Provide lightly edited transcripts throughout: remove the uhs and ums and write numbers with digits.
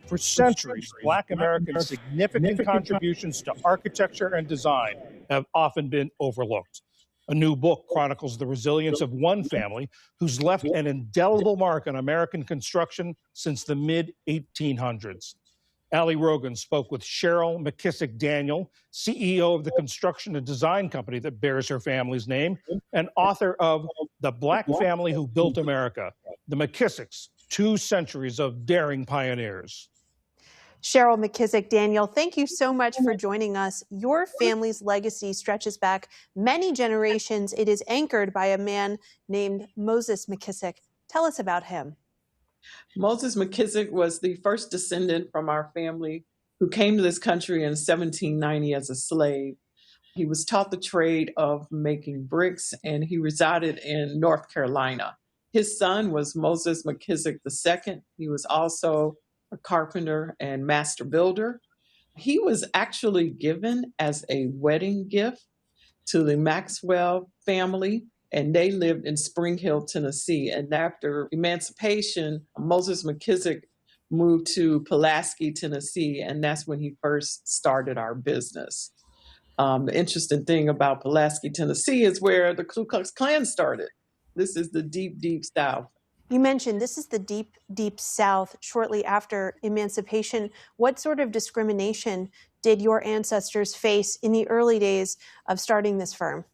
For centuries, Black Americans' significant contributions to architecture and design have often been overlooked. A new book chronicles the resilience of one family who's left an indelible mark on American construction since the mid-1800s. Ali Rogan spoke with Cheryl McKissack Daniel, CEO of the construction and design company that bears her family's name, and author of The Black Family Who Built America, The McKissacks, 2 Centuries of Daring Pioneers. Cheryl McKissack Daniel, thank you so much for joining us. Your family's legacy stretches back many generations. It is anchored by a man named Moses McKissack. Tell us about him. Moses McKissack was the first descendant from our family who came to this country in 1790 as a slave. He was taught the trade of making bricks, and he resided in North Carolina. His son was Moses McKissack II. He was also a carpenter and master builder. He was actually given as a wedding gift to the Maxwell family, and they lived in Spring Hill, Tennessee. And after emancipation, Moses McKissack moved to Pulaski, Tennessee, and that's when he first started our business. The interesting thing about Pulaski, Tennessee is where the Ku Klux Klan started. This is the deep, deep South. You mentioned this is the deep, deep South shortly after emancipation. What sort of discrimination did your ancestors face in the early days of starting this firm?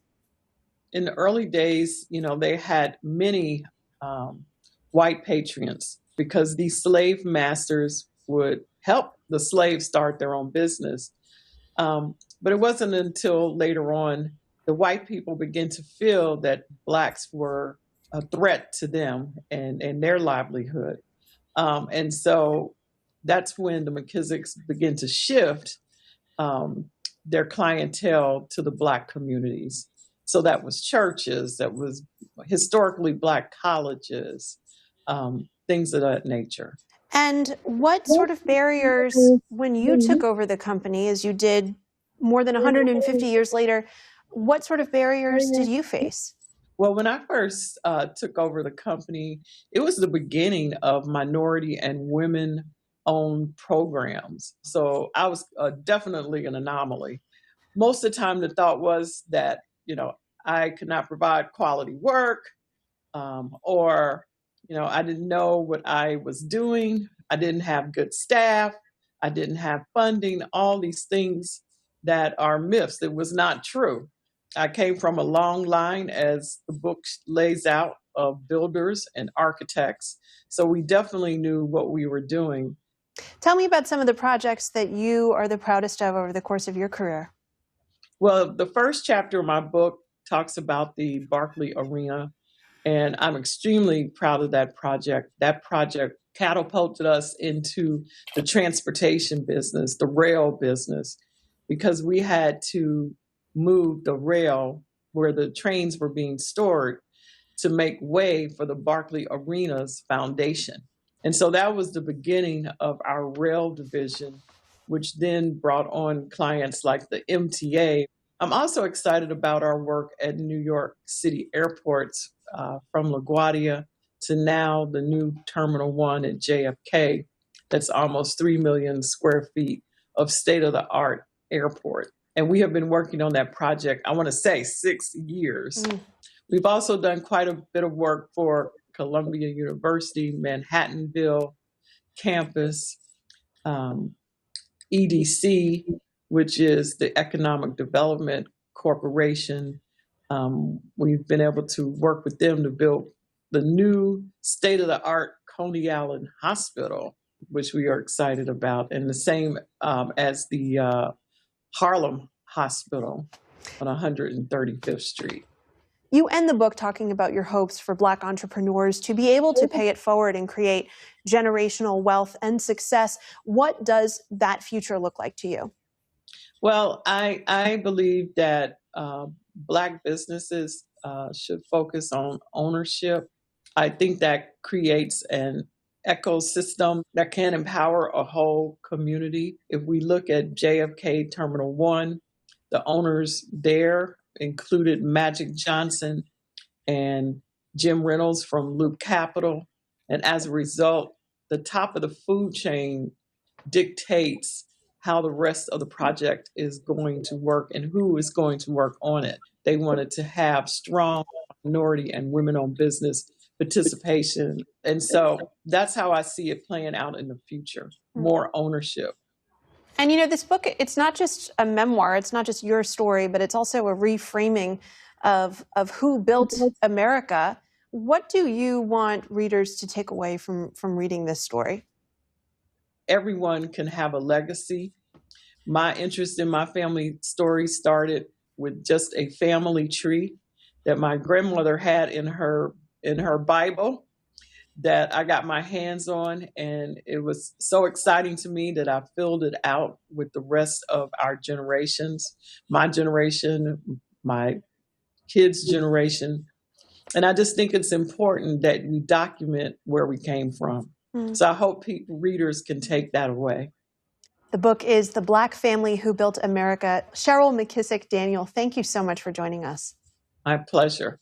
In the early days, they had many white patrons because these slave masters would help the slaves start their own business. But it wasn't until later on the white people began to feel that Blacks were a threat to them and their livelihood. And so that's when the McKissacks began to shift their clientele to the Black communities. So that was churches, that was historically Black colleges, things of that nature. And what sort of barriers, when you took over the company, as you did more than 150 years later, what sort of barriers did you face? Well, when I first took over the company, it was the beginning of minority and women-owned programs. So I was definitely an anomaly. Most of the time, the thought was that, I could not provide quality work, or, I didn't know what I was doing. I didn't have good staff. I didn't have funding, all these things that are myths. It was not true. I came from a long line, as the book lays out, of builders and architects. So we definitely knew what we were doing. Tell me about some of the projects that you are the proudest of over the course of your career. Well, the first chapter of my book talks about the Barclay Arena, and I'm extremely proud of that project. That project catapulted us into the transportation business, the rail business, because we had to move the rail where the trains were being stored to make way for the Barclay Arena's foundation. And so that was the beginning of our rail division, which then brought on clients like the MTA. I'm also excited about our work at New York City airports, from LaGuardia to now the new Terminal 1 at JFK. That's almost 3 million square feet of state-of-the-art airport. And we have been working on that project, I want to say, 6 years. We've also done quite a bit of work for Columbia University, Manhattanville campus, EDC, which is the Economic Development Corporation. We've been able to work with them to build the new state-of-the-art Coney Island Hospital, which we are excited about, and the same as the Harlem Hospital on 135th Street. You end the book talking about your hopes for Black entrepreneurs to be able to pay it forward and create generational wealth and success. What does that future look like to you? Well, I believe that Black businesses should focus on ownership. I think that creates an ecosystem that can empower a whole community. If we look at JFK Terminal 1, the owners there included Magic Johnson and Jim Reynolds from Loop Capital. And as a result, the top of the food chain dictates how the rest of the project is going to work and who is going to work on it. They wanted to have strong minority and women-owned business participation. And so that's how I see it playing out in the future, more ownership. And this book, it's not just a memoir, it's not just your story, but it's also a reframing of who built America. What do you want readers to take away from reading this story? Everyone can have a legacy. My interest in my family story started with just a family tree that my grandmother had in her Bible that I got my hands on, and it was so exciting to me that I filled it out with the rest of our generations, my generation, my kids' generation. And I just think it's important that we document where we came from. So I hope readers can take that away. The book is The Black Family Who Built America. Cheryl McKissack Daniel, thank you so much for joining us. My pleasure.